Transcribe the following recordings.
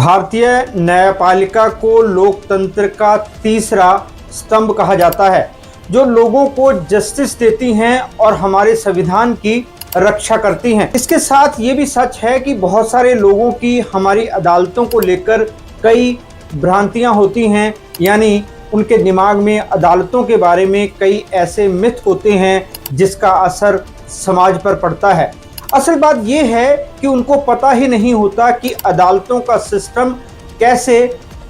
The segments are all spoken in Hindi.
भारतीय न्यायपालिका को लोकतंत्र का तीसरा स्तंभ कहा जाता है, जो लोगों को जस्टिस देती हैं और हमारे संविधान की रक्षा करती हैं। इसके साथ ये भी सच है कि बहुत सारे लोगों की हमारी अदालतों को लेकर कई भ्रांतियां होती हैं, यानी उनके दिमाग में अदालतों के बारे में कई ऐसे मिथ होते हैं जिसका असर समाज पर पड़ता है। असल बात यह है कि उनको पता ही नहीं होता कि अदालतों का सिस्टम कैसे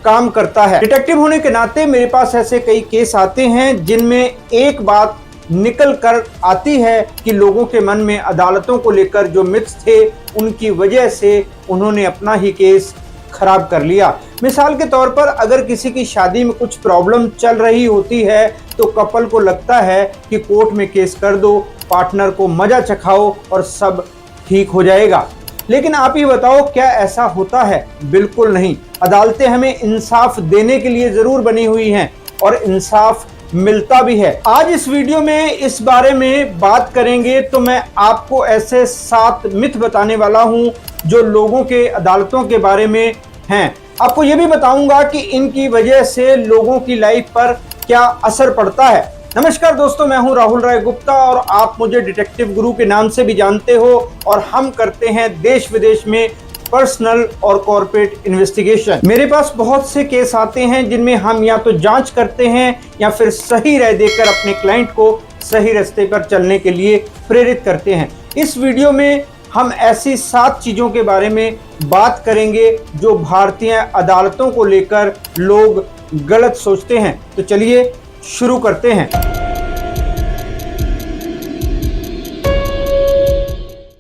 काम करता है। डिटेक्टिव होने के नाते मेरे पास ऐसे कई केस आते हैं जिनमें एक बात निकल कर आती है कि लोगों के मन में अदालतों को लेकर जो मिथ्स थे उनकी वजह से उन्होंने अपना ही केस खराब कर लिया। मिसाल के तौर पर अगर किसी की शादी में कुछ प्रॉब्लम चल रही होती है तो कपल को लगता है कि कोर्ट में केस कर दो, पार्टनर को मजा चखाओ और सब ठीक हो जाएगा। लेकिन आप ही बताओ, क्या ऐसा होता है? बिल्कुल नहीं। अदालतें हमें इंसाफ देने के लिए जरूर बनी हुई हैं और इंसाफ मिलता भी है। आज इस वीडियो में इस बारे में बात करेंगे तो मैं आपको ऐसे 7 मिथ बताने वाला हूं जो लोगों के अदालतों के बारे में हैं। आपको यह भी बताऊंगा कि इनकी वजह से लोगों की लाइफ पर क्या असर पड़ता है। नमस्कार दोस्तों, मैं हूं राहुल राय गुप्ता और आप मुझे डिटेक्टिव गुरु के नाम से भी जानते हो और हम करते हैं देश विदेश में पर्सनल और कॉर्पोरेट इन्वेस्टिगेशन। मेरे पास बहुत से केस आते हैं जिनमें हम या तो जांच करते हैं या फिर सही राय देकर अपने क्लाइंट को सही रास्ते पर चलने के लिए प्रेरित करते हैं। इस वीडियो में हम ऐसी 7 चीजों के बारे में बात करेंगे जो भारतीय अदालतों को लेकर लोग गलत सोचते हैं। तो चलिए शुरू करते हैं।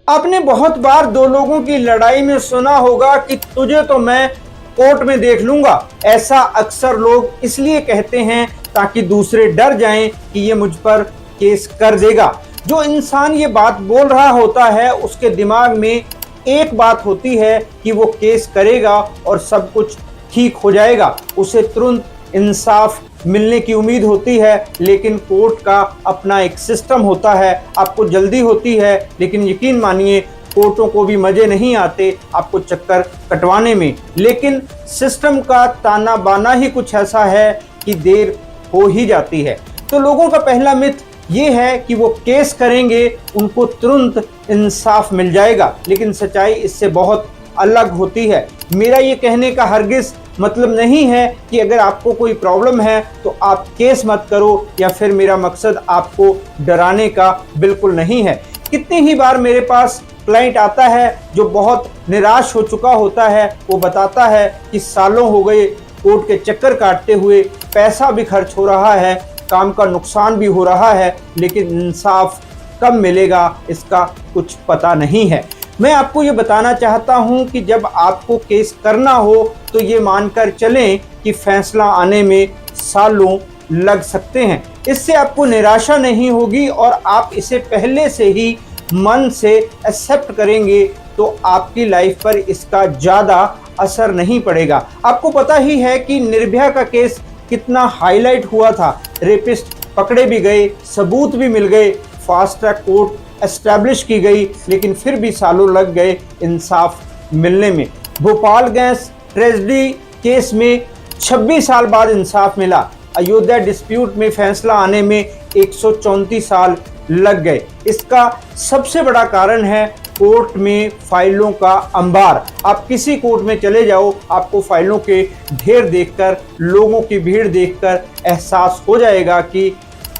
आपने बहुत बार 2 लोगों की लड़ाई में सुना होगा कि तुझे तो मैं कोर्ट में देख लूंगा। ऐसा अक्सर लोग इसलिए कहते हैं ताकि दूसरे डर जाएं कि ये मुझ पर केस कर देगा। जो इंसान ये बात बोल रहा होता है उसके दिमाग में एक बात होती है कि वो केस करेगा और सब कुछ ठीक हो जाएगा। उसे तुरंत इंसाफ मिलने की उम्मीद होती है, लेकिन कोर्ट का अपना एक सिस्टम होता है। आपको जल्दी होती है, लेकिन यकीन मानिए कोर्टों को भी मजे नहीं आते आपको चक्कर कटवाने में। लेकिन सिस्टम का ताना बाना ही कुछ ऐसा है कि देर हो ही जाती है। तो लोगों का पहला मिथ ये है कि वो केस करेंगे उनको तुरंत इंसाफ मिल जाएगा, लेकिन सच्चाई इससे बहुत अलग होती है। मेरा ये कहने का हरगिज मतलब नहीं है कि अगर आपको कोई प्रॉब्लम है तो आप केस मत करो, या फिर मेरा मकसद आपको डराने का बिल्कुल नहीं है। कितनी ही बार मेरे पास क्लाइंट आता है जो बहुत निराश हो चुका होता है। वो बताता है कि सालों हो गए कोर्ट के चक्कर काटते हुए, पैसा भी खर्च हो रहा है, काम का नुकसान भी हो रहा है, लेकिन इंसाफ कब मिलेगा इसका कुछ पता नहीं है। मैं आपको ये बताना चाहता हूँ कि जब आपको केस करना हो तो ये मानकर चलें कि फैसला आने में सालों लग सकते हैं। इससे आपको निराशा नहीं होगी और आप इसे पहले से ही मन से एक्सेप्ट करेंगे तो आपकी लाइफ पर इसका ज़्यादा असर नहीं पड़ेगा। आपको पता ही है कि निर्भया का केस कितना हाईलाइट हुआ था। रेपिस्ट पकड़े भी गए, सबूत भी मिल गए, फास्ट ट्रैक कोर्ट एस्टैब्लिश की गई, लेकिन फिर भी सालों लग गए इंसाफ मिलने में। भोपाल गैस ट्रेजेडी केस में 26 साल बाद इंसाफ मिला। अयोध्या डिस्प्यूट में फैसला आने में 134 साल लग गए। इसका सबसे बड़ा कारण है कोर्ट में फाइलों का अंबार। आप किसी कोर्ट में चले जाओ, आपको फाइलों के ढेर देखकर, लोगों की भीड़ देखकर एहसास हो जाएगा कि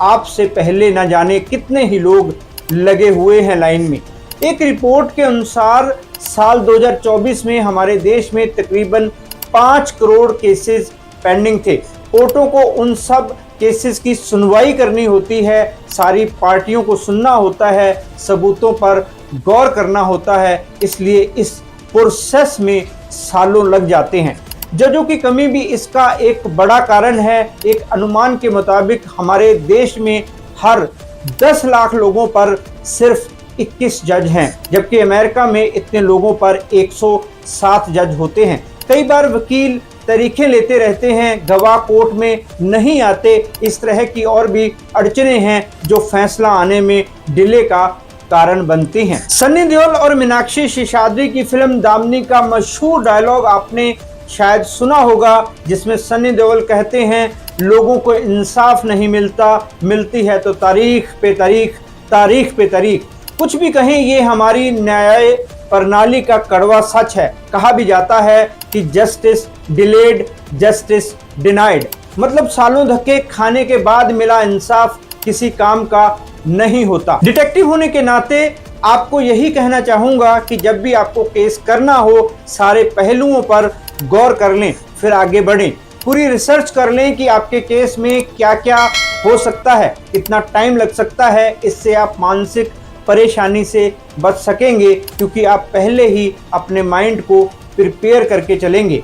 आपसे पहले न जाने कितने ही लोग लगे हुए हैं लाइन में। एक रिपोर्ट के अनुसार साल 2024 में हमारे देश में तकरीबन 5 करोड़ केसेस पेंडिंग थे। कोर्टों को उन सब केसेस की सुनवाई करनी होती है, सारी पार्टियों को सुनना होता है, सबूतों पर गौर करना होता है, इसलिए इस प्रोसेस में सालों लग जाते हैं। जजों की कमी भी इसका एक बड़ा कारण है। एक अनुमान के मुताबिक हमारे देश में हर 10 लाख लोगों पर सिर्फ 21 जज हैं, जबकि अमेरिका में इतने लोगों पर 107 जज होते हैं। कई बार वकील तरीके लेते रहते हैं, गवाह कोर्ट में नहीं आते। इस तरह की और भी अड़चनें हैं जो फैसला आने में डिले का कारण बनती हैं। सन्नी देओल और मीनाक्षी शेषाद्री की फिल्म दामिनी का मशहूर डायलॉग आपने शायद सुना होगा, जिसमें सनी देओल कहते हैं लोगों को इंसाफ नहीं मिलता, मिलती है तो तारीख पे तारीख, तारीख पे तारीख। कुछ भी कहें, ये हमारी न्याय प्रणाली का कड़वा सच है। कहा भी जाता है कि जस्टिस डिलेड, जस्टिस डिनाइड, मतलब सालों धक्के खाने के बाद मिला इंसाफ किसी काम का नहीं होता। डिटेक्टिव होने के नाते आपको यही कहना चाहूंगा कि जब भी आपको केस करना हो, सारे पहलुओं पर गौर कर लें, फिर आगे बढ़ें। पूरी रिसर्च कर लें कि आपके केस में क्या क्या हो सकता है, कितना टाइम लग सकता है। इससे आप मानसिक परेशानी से बच सकेंगे, क्योंकि आप पहले ही अपने माइंड को प्रिपेयर करके चलेंगे।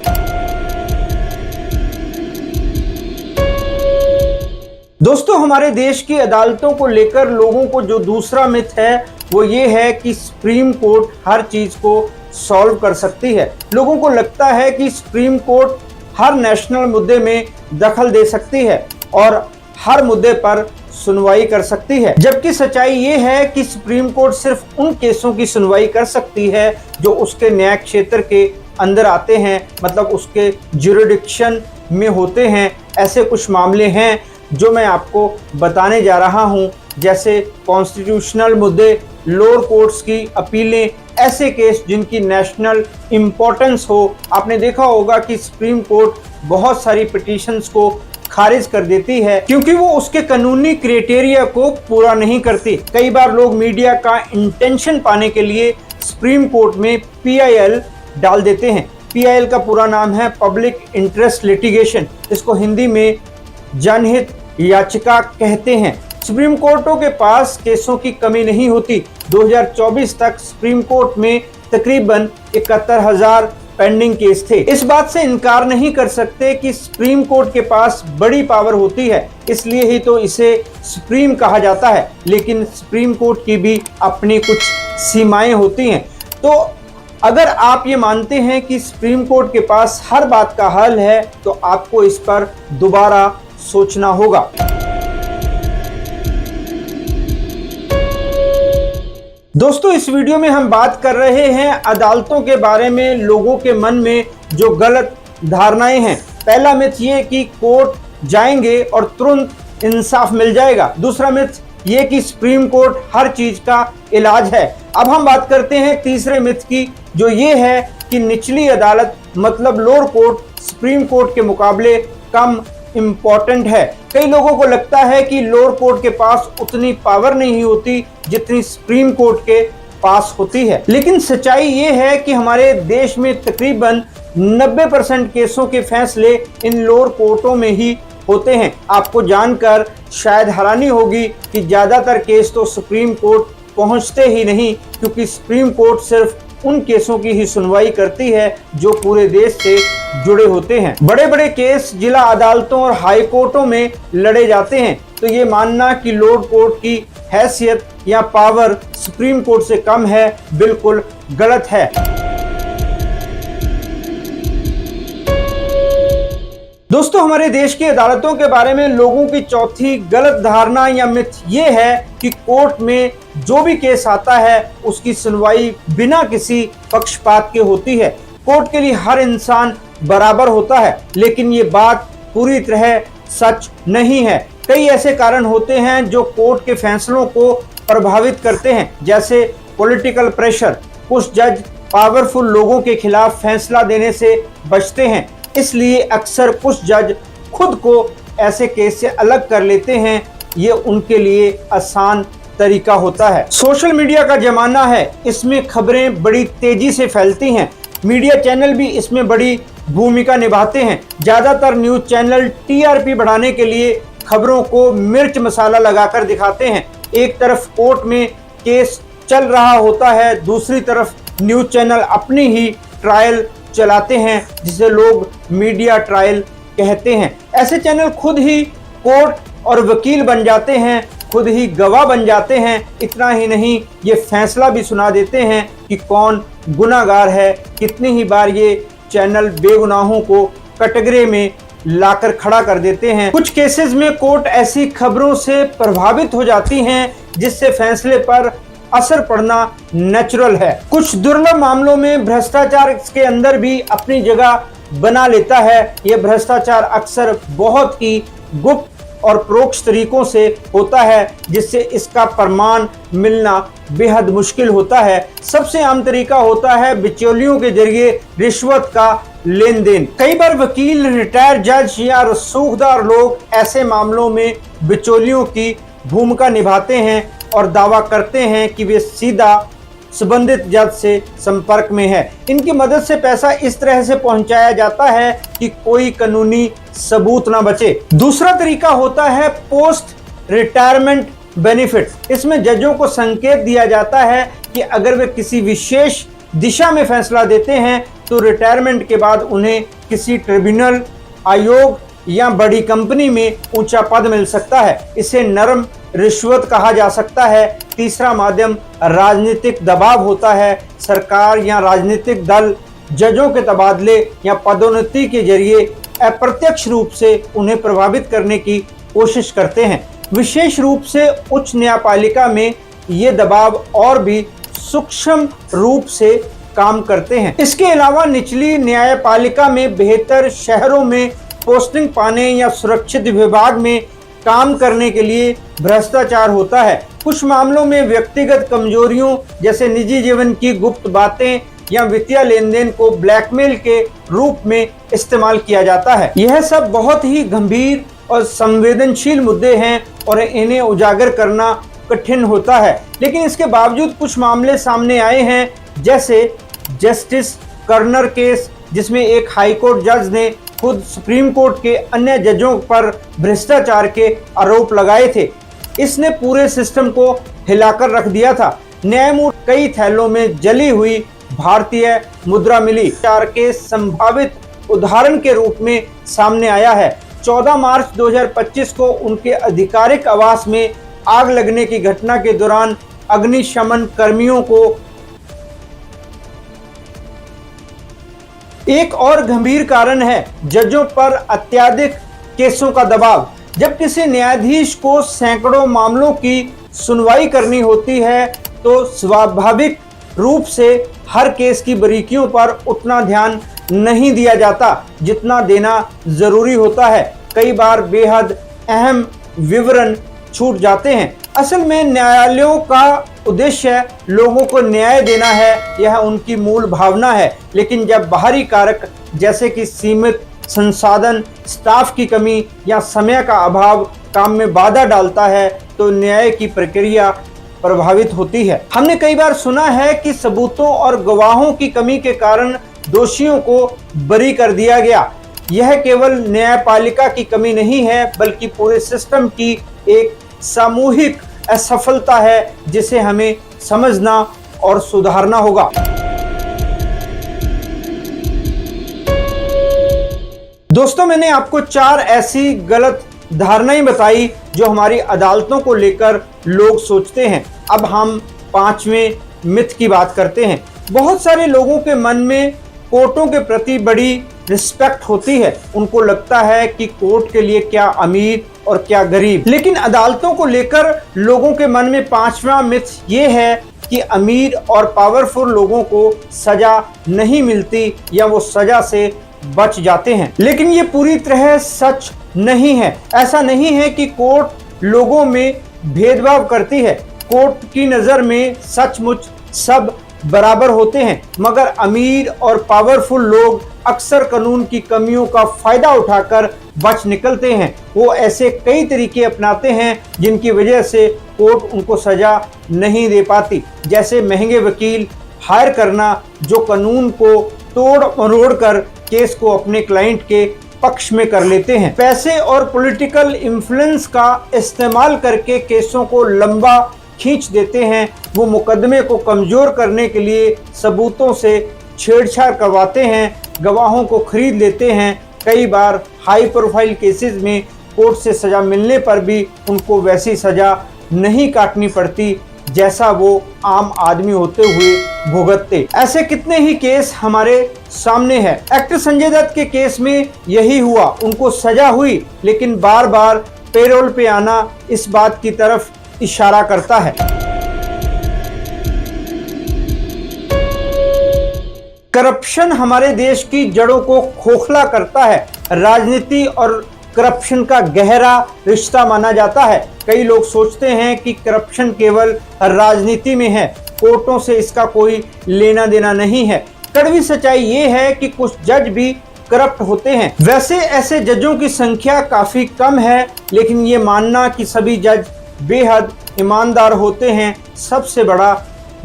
दोस्तों, हमारे देश की अदालतों को लेकर लोगों को जो दूसरा मिथ है वो ये है कि सुप्रीम कोर्ट हर चीज को सॉल्व कर सकती है। लोगों को लगता है कि सुप्रीम कोर्ट हर नेशनल मुद्दे में दखल दे सकती है और हर मुद्दे पर सुनवाई कर सकती है, जबकि सच्चाई ये है कि सुप्रीम कोर्ट सिर्फ उन केसों की सुनवाई कर सकती है जो उसके न्याय क्षेत्र के अंदर आते हैं, मतलब उसके ज्यूरिडिक्शन में होते हैं। ऐसे कुछ मामले हैं जो मैं आपको बताने जा रहा हूं, जैसे कॉन्स्टिट्यूशनल मुद्दे, लोअर कोर्ट्स की अपीलें, ऐसे केस जिनकी नेशनल इम्पोर्टेंस हो। आपने देखा होगा कि सुप्रीम कोर्ट बहुत सारी पिटीशंस को खारिज कर देती है क्योंकि वो उसके कानूनी क्राइटेरिया को पूरा नहीं करती। कई बार लोग मीडिया का इंटेंशन पाने के लिए सुप्रीम कोर्ट में PIL डाल देते हैं। PIL का पूरा नाम है पब्लिक इंटरेस्ट लिटिगेशन, इसको हिंदी में जनहित याचिका कहते हैं। सुप्रीम कोर्टों के पास केसों की कमी नहीं होती। 2024 तक सुप्रीम कोर्ट में तकरीबन 71,000 पेंडिंग केस थे। इस बात से इनकार नहीं कर सकते कि सुप्रीम कोर्ट के पास बड़ी पावर होती है, इसलिए ही तो इसे सुप्रीम कहा जाता है। लेकिन सुप्रीम कोर्ट की भी अपनी कुछ सीमाएं होती हैं। तो अगर आप ये मानते हैं कि सुप्रीम कोर्ट के पास हर बात का हल है, तो आपको इस पर दोबारा सोचना होगा। दोस्तों, इस वीडियो में हम बात कर रहे हैं अदालतों के बारे में लोगों के मन में जो गलत धारणाएं हैं। पहला मिथ ये कि कोर्ट जाएंगे और तुरंत इंसाफ मिल जाएगा। दूसरा मिथ ये कि सुप्रीम कोर्ट हर चीज का इलाज है। अब हम बात करते हैं तीसरे मिथ की, जो ये है कि निचली अदालत मतलब लोअर कोर्ट सुप्रीम कोर्ट के मुकाबले कम इम्पोर्टेंट है। कई लोगों को लगता है कि लोअर कोर्ट के पास उतनी पावर नहीं होती जितनी सुप्रीम कोर्ट के पास होती है। लेकिन सच्चाई ये है कि हमारे देश में तकरीबन 90% केसों के फैसले इन लोअर कोर्टों में ही होते हैं। आपको जानकर शायद हैरानी होगी कि ज्यादातर केस तो सुप्रीम कोर्ट पहुंचते ही नहीं, क्योंकि सुप्रीम कोर्ट सिर्फ उन केसों की ही सुनवाई करती है जो पूरे देश से जुड़े होते हैं। बड़े बड़े केस जिला अदालतों और हाई कोर्टों में लड़े जाते हैं, तो ये मानना कि लोअर कोर्ट की हैसियत या पावर सुप्रीम कोर्ट से कम है, बिल्कुल गलत है। दोस्तों, हमारे देश की अदालतों के बारे में लोगों की चौथी गलत धारणा या मिथ ये है कि कोर्ट में जो भी केस आता है उसकी सुनवाई बिना किसी पक्षपात के होती है। कोर्ट के लिए हर इंसान बराबर होता है, लेकिन ये बात पूरी तरह सच नहीं है। कई ऐसे कारण होते हैं जो कोर्ट के फैसलों को प्रभावित करते हैं, जैसे पॉलिटिकल प्रेशर। कुछ जज पावरफुल लोगों के खिलाफ फैसला देने से बचते हैं, इसलिए अक्सर कुछ जज खुद को ऐसे केस से अलग कर लेते हैं। ये उनके लिए आसान तरीका होता है। सोशल मीडिया का जमाना है, इसमें खबरें बड़ी तेजी से फैलती हैं। मीडिया चैनल भी इसमें बड़ी भूमिका निभाते हैं। ज्यादातर न्यूज चैनल TRP बढ़ाने के लिए खबरों को मिर्च मसाला लगाकर दिखाते हैं। एक तरफ कोर्ट में केस चल रहा होता है, दूसरी तरफ न्यूज चैनल अपनी ही ट्रायल चलाते हैं, जिसे लोग मीडिया ट्रायल कहते हैं। ऐसे चैनल खुद ही कोर्ट और वकील बन जाते हैं, खुद ही गवाह बन जाते हैं। इतना ही नहीं, ये फैसला भी सुना देते हैं कि कौन गुनाहगार है। कितनी ही बार ये चैनल बेगुनाहों को कटघरे में लाकर खड़ा कर देते हैं। कुछ केसेस में कोर्ट ऐसी खबरों से प्रभावित हो जाती हैं जिससे फैसले पर असर पड़ना नेचुरल है। कुछ दुर्लभ मामलों में भ्रष्टाचार के अंदर भी अपनी जगह बना लेता है। यह भ्रष्टाचार अक्सर बहुत ही गुप्त और परोक्ष तरीकों से होता है, जिससे इसका प्रमाण मिलना बेहद मुश्किल होता है। सबसे आम तरीका होता है बिचौलियों के जरिए रिश्वत का लेन देन। कई बार वकील, रिटायर्ड जज या रसूखदार लोग ऐसे मामलों में बिचौलियों की भूमिका निभाते हैं और दावा करते हैं कि वे सीधा संबंधित जज से संपर्क में है। इनकी मदद से पैसा इस तरह से पहुंचाया जाता है कि कोई कानूनी सबूत ना बचे। दूसरा तरीका होता है पोस्ट रिटायरमेंट बेनिफिट। इसमें जजों को संकेत दिया जाता है कि अगर वे किसी विशेष दिशा में फैसला देते हैं तो रिटायरमेंट के बाद उन्हें किसी ट्रिब्यूनल, आयोग या बड़ी कंपनी में ऊंचा पद मिल सकता है। इसे नरम रिश्वत कहा जा सकता है। तीसरा माध्यम राजनीतिक दबाव होता है। सरकार या राजनीतिक दल जजों के तबादले या पदोन्नति के जरिए अप्रत्यक्ष रूप से उन्हें प्रभावित करने की कोशिश करते हैं। विशेष रूप से उच्च न्यायपालिका में ये दबाव और भी सूक्ष्म रूप से काम करते हैं। इसके अलावा निचली न्यायपालिका में बेहतर शहरों में पोस्टिंग पाने या सुरक्षित विभाग में काम करने के लिए भ्रष्टाचार होता है। कुछ मामलों में व्यक्तिगत कमजोरियों जैसे निजी जीवन की गुप्त बातें या वित्तीय लेन देन को ब्लैकमेल के रूप में इस्तेमाल किया जाता है। यह सब बहुत ही गंभीर और संवेदनशील मुद्दे हैं और इन्हें उजागर करना कठिन होता है। लेकिन इसके बावजूद कुछ मामले सामने आए हैं, जैसे जस्टिस कर्नर केस, जिसमें एक हाईकोर्ट जज ने खुद सुप्रीम कोर्ट के अन्य जजों पर भ्रष्टाचार के आरोप लगाए थे। इसने पूरे सिस्टम को हिलाकर रख दिया था। न्यायमूर्ति कई थैलों में जली हुई भारतीय मुद्रा मिली के संभावित उदाहरण के रूप में सामने आया है। 14 मार्च 2025 को उनके आधिकारिक आवास में आग लगने की घटना के दौरान अग्निशमन कर्मियों को एक और गंभीर कारण है जजों पर अत्यधिक केसों का दबाव। जब किसी न्यायाधीश को सैकड़ों मामलों की सुनवाई करनी होती है तो स्वाभाविक रूप से हर केस की बारीकियों पर उतना ध्यान नहीं दिया जाता जितना देना जरूरी होता है। कई बार बेहद अहम विवरण छूट जाते हैं। असल में न्यायालयों का उद्देश्य लोगों को न्याय देना है, यह उनकी मूल भावना है। लेकिन जब बाहरी कारक जैसे कि सीमित संसाधन, स्टाफ की कमी या समय का अभाव काम में बाधा डालता है तो न्याय की प्रक्रिया प्रभावित होती है। हमने कई बार सुना है कि सबूतों और गवाहों की कमी के कारण दोषियों को बरी कर दिया गया। यह केवल न्यायपालिका की कमी नहीं है, बल्कि पूरे सिस्टम की एक सामूहिक असफलता है जिसे हमें समझना और सुधारना होगा। दोस्तों, मैंने आपको 4 ऐसी गलत धारणाएं बताई जो हमारी अदालतों को लेकर लोग सोचते हैं। अब हम 5वें मिथ की बात करते हैं। बहुत सारे लोगों के मन में कोर्टों के प्रति बड़ी रिस्पेक्ट होती है। उनको लगता है कि कोर्ट के लिए क्या अमीर और क्या गरीब। लेकिन अदालतों को लेकर लोगों के मन में 5वां मिथ ये है कि अमीर और पावरफुल लोगों को सजा नहीं मिलती या वो सजा से बच जाते हैं। लेकिन ये पूरी तरह सच नहीं है। ऐसा नहीं है कि कोर्ट लोगों में भेदभाव करती है। कोर्ट की नज़र में सचमुच सब बराबर होते हैं, मगर अमीर और पावरफुल लोग अक्सर कानून की कमियों का फायदा उठाकर बच निकलते हैं। वो ऐसे कई तरीके अपनाते हैं जिनकी वजह से कोर्ट उनको सजा नहीं दे पाती, जैसे महंगे वकील हायर करना जो कानून को तोड़ मरोड़ कर केस को अपने क्लाइंट के पक्ष में कर लेते हैं। पैसे और पॉलिटिकल इन्फ्लुएंस का इस्तेमाल करके केसों को लंबा खींच देते हैं। वो मुकदमे को कमजोर करने के लिए सबूतों से छेड़छाड़ करवाते हैं, गवाहों को खरीद लेते हैं। कई बार हाई प्रोफाइल केसेस में कोर्ट से सजा मिलने पर भी उनको वैसी सजा नहीं काटनी पड़ती जैसा वो आम आदमी होते हुए भुगतते। ऐसे कितने ही केस हमारे सामने हैं। एक्टर संजय दत्त के केस में यही हुआ। उनको सजा हुई, लेकिन बार बार पेरोल पे आना इस बात की तरफ इशारा करता है। करप्शन हमारे देश की जड़ों को खोखला करता है। राजनीति और करप्शन का गहरा रिश्ता माना जाता है। कई लोग सोचते हैं कि करप्शन केवल राजनीति में है, कोर्टों से इसका कोई लेना देना नहीं है। कड़वी सच्चाई ये है कि कुछ जज भी करप्ट होते हैं। वैसे ऐसे जजों की संख्या काफी कम है, लेकिन ये मानना कि सभी जज बेहद ईमानदार होते हैं सबसे बड़ा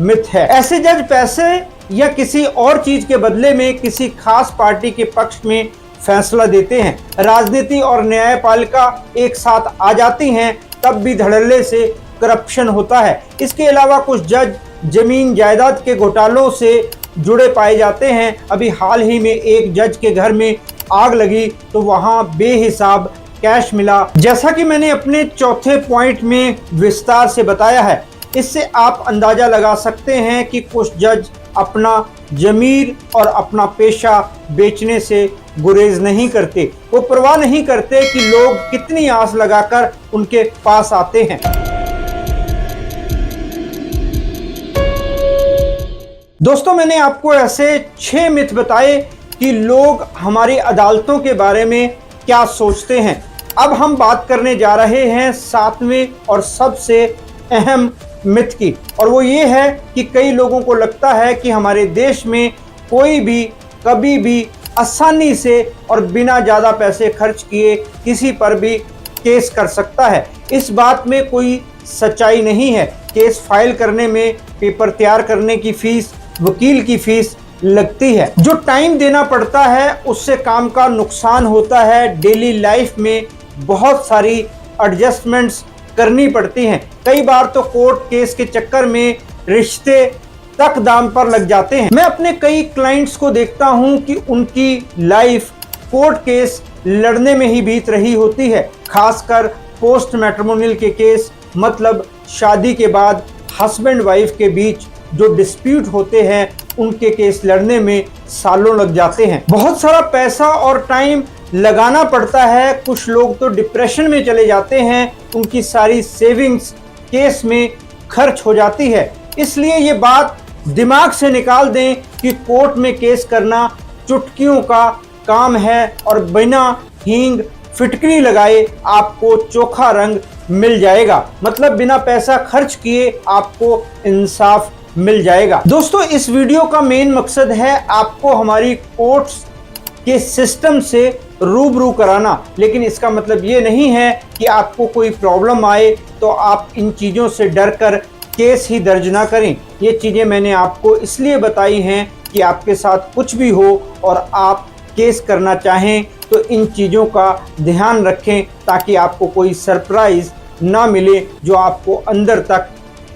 मिथ है। ऐसे जज पैसे या किसी और चीज के बदले में किसी खास पार्टी के पक्ष में फैसला देते हैं। राजनीति और न्यायपालिका एक साथ आ जाती हैं तब भी धड़ल्ले से करप्शन होता है। इसके अलावा कुछ जज जमीन जायदाद के घोटालों से जुड़े पाए जाते हैं। अभी हाल ही में एक जज के घर में आग लगी तो वहां बेहिसाब कैश मिला, जैसा कि मैंने अपने चौथे पॉइंट में विस्तार से बताया है। इससे आप अंदाजा लगा सकते हैं कि कुछ जज अपना जमीर और अपना पेशा बेचने से गुरेज नहीं करते। वो परवाह नहीं करते कि लोग कितनी आस लगाकर उनके पास आते हैं। दोस्तों, मैंने आपको ऐसे 6 मिथ बताए कि लोग हमारी अदालतों के बारे में क्या सोचते हैं। अब हम बात करने जा रहे हैं 7वें और सबसे अहम मिथ की, और वो ये है कि कई लोगों को लगता है कि हमारे देश में कोई भी कभी भी आसानी से और बिना ज़्यादा पैसे खर्च किए किसी पर भी केस कर सकता है। इस बात में कोई सच्चाई नहीं है। केस फाइल करने में पेपर तैयार करने की फीस, वकील की फीस लगती है। जो टाइम देना पड़ता है उससे काम का नुकसान होता है। डेली लाइफ में बहुत सारी एडजस्टमेंट्स करनी पड़ती हैं। कई बार तो कोर्ट केस के चक्कर में रिश्ते तक दाम पर लग जाते हैं। मैं अपने कई क्लाइंट्स को देखता हूं कि उनकी लाइफ कोर्ट केस लड़ने में ही बीत रही होती है। खासकर पोस्ट मैट्रिमोनियल के केस, मतलब शादी के बाद हस्बैंड वाइफ के बीच जो डिस्प्यूट होते हैं, उनके केस लड़ने में सालों लग जाते हैं। बहुत सारा पैसा और टाइम लगाना पड़ता है। कुछ लोग तो डिप्रेशन में चले जाते हैं, उनकी सारी सेविंग्स केस में खर्च हो जाती है। इसलिए ये बात दिमाग से निकाल दें कि कोर्ट में केस करना चुटकियों का काम है और बिना हींग फिटकरी लगाए आपको चोखा रंग मिल जाएगा। मतलब बिना पैसा खर्च किए आपको इंसाफ मिल जाएगा। दोस्तों, इस वीडियो का मेन मकसद है आपको हमारी कोर्ट्स के सिस्टम से रूबरू कराना, लेकिन इसका मतलब ये नहीं है कि आपको कोई प्रॉब्लम आए तो आप इन चीज़ों से डरकर केस ही दर्ज ना करें। ये चीज़ें मैंने आपको इसलिए बताई हैं कि आपके साथ कुछ भी हो और आप केस करना चाहें तो इन चीज़ों का ध्यान रखें ताकि आपको कोई सरप्राइज ना मिले जो आपको अंदर तक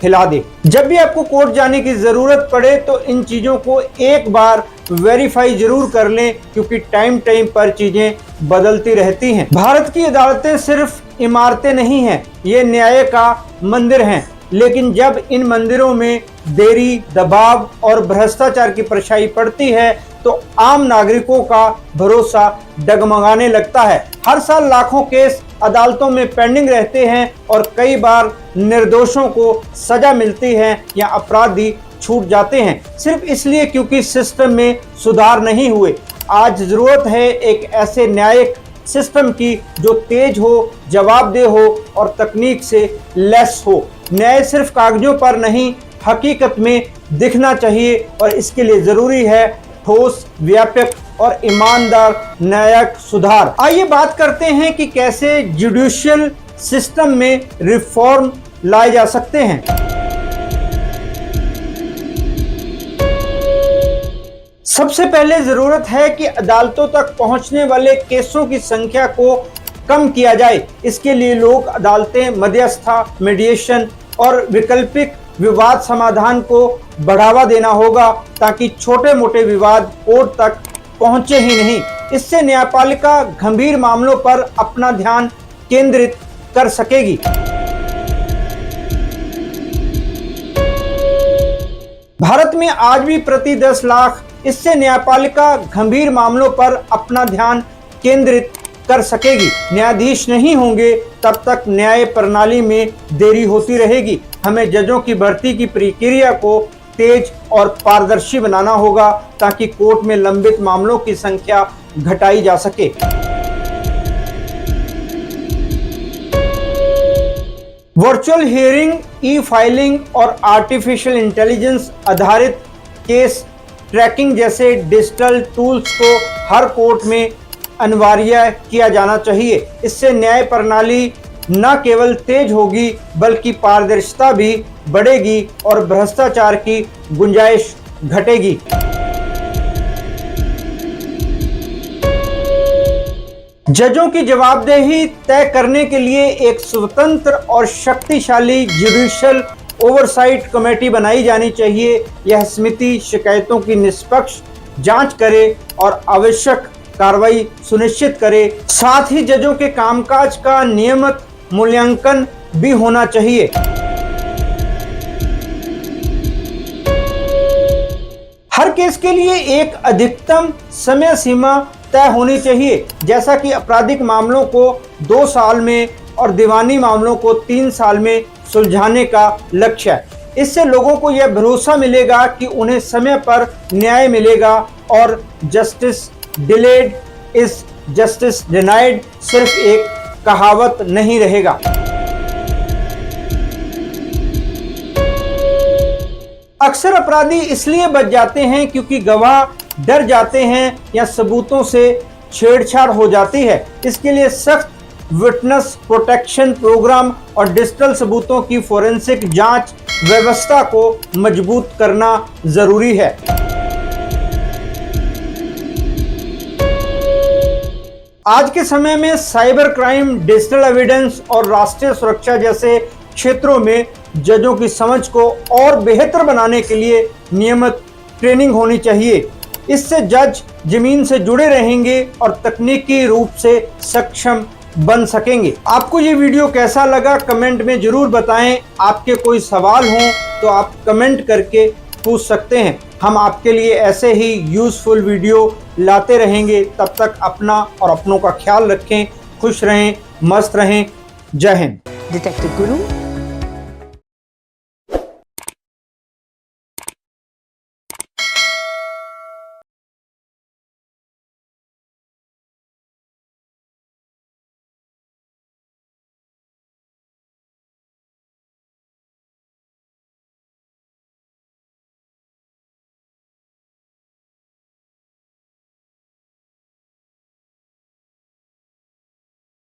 हिला दे। जब भी आपको कोर्ट जाने की ज़रूरत पड़े तो इन चीज़ों को एक बार वेरीफाई जरूर कर लें, क्योंकि टाइम टाइम पर चीज़ें बदलती रहती हैं। भारत की अदालतें सिर्फ इमारतें नहीं हैं, ये न्याय का मंदिर हैं। लेकिन जब इन मंदिरों में देरी, दबाव और भ्रष्टाचार की परछाई पड़ती है तो आम नागरिकों का भरोसा डगमगाने लगता है। हर साल लाखों केस अदालतों में पेंडिंग रहते हैं और कई बार निर्दोषों को सजा मिलती है या अपराधी छूट जाते हैं, सिर्फ इसलिए क्योंकि सिस्टम में सुधार नहीं हुए। आज जरूरत है एक ऐसे न्यायिक सिस्टम की जो तेज हो, जवाबदेह हो और तकनीक से लैस हो। न्याय सिर्फ कागजों पर नहीं, हकीकत में दिखना चाहिए और इसके लिए जरूरी है ठोस, व्यापक और ईमानदार न्यायिक सुधार। आइए बात करते हैं कि कैसे जुडिशियल सिस्टम में रिफॉर्म लाए जा सकते हैं। सबसे पहले जरूरत है कि अदालतों तक पहुंचने वाले केसों की संख्या को कम किया जाए। इसके लिए लोक अदालतें, मध्यस्थता, मीडिएशन और वैकल्पिक विवाद समाधान को बढ़ावा देना होगा ताकि छोटे मोटे विवाद कोर्ट तक पहुंचे ही नहीं। इससे न्यायपालिका गंभीर मामलों पर अपना ध्यान केंद्रित कर सकेगी। भारत में आज भी प्रति 10 लाख, इससे न्यायपालिका गंभीर मामलों पर अपना ध्यान केंद्रित कर सकेगी। न्यायाधीश नहीं होंगे तब तक न्याय प्रणाली में देरी होती रहेगी। हमें जजों की भर्ती की प्रक्रिया को तेज और पारदर्शी बनाना होगा ताकि कोर्ट में लंबित मामलों की संख्या घटाई जा सके। वर्चुअल हियरिंग, ई फाइलिंग और आर्टिफिशियल इंटेलिजेंस आधारित केस ट्रैकिंग जैसे डिजिटल टूल्स को हर कोर्ट में अनिवार्य किया जाना चाहिए। इससे न्याय प्रणाली न केवल तेज होगी बल्कि पारदर्शिता भी बढ़ेगी और भ्रष्टाचार की गुंजाइश घटेगी। जजों की जवाबदेही तय करने के लिए एक स्वतंत्र और शक्तिशाली जुडिशियल ओवरसाइट कमेटी बनाई जानी चाहिए। यह समिति शिकायतों की निष्पक्ष जांच करे और आवश्यक कार्रवाई सुनिश्चित करे। साथ ही जजों के कामकाज का नियमित मूल्यांकन भी होना चाहिए। हर केस के लिए एक अधिकतम समय सीमा तय होनी चाहिए, जैसा कि आपराधिक मामलों को 2 साल में और दीवानी मामलों को 3 साल में सुलझाने का लक्ष्य है। इससे लोगों को यह भरोसा मिलेगा कि उन्हें समय पर न्याय मिलेगा और justice delayed is justice denied सिर्फ एक कहावत नहीं रहेगा। अक्सर अपराधी इसलिए बच जाते हैं क्योंकि गवाह डर जाते हैं या सबूतों से छेड़छाड़ हो जाती है। इसके लिए सख्त विटनेस प्रोटेक्शन प्रोग्राम और डिजिटल सबूतों की फोरेंसिक जांच व्यवस्था को मजबूत करना जरूरी है। आज के समय में साइबर क्राइम, डिजिटल एविडेंस और राष्ट्रीय सुरक्षा जैसे क्षेत्रों में जजों की समझ को और बेहतर बनाने के लिए नियमित ट्रेनिंग होनी चाहिए। इससे जज जमीन से जुड़े रहेंगे और तकनीकी रूप से सक्षम बन सकेंगे। आपको ये वीडियो कैसा लगा कमेंट में जरूर बताएं। आपके कोई सवाल हो तो आप कमेंट करके पूछ सकते हैं। हम आपके लिए ऐसे ही यूजफुल वीडियो लाते रहेंगे। तब तक अपना और अपनों का ख्याल रखें, खुश रहें, मस्त रहें। जय हिंद। डिटेक्टिव गुरु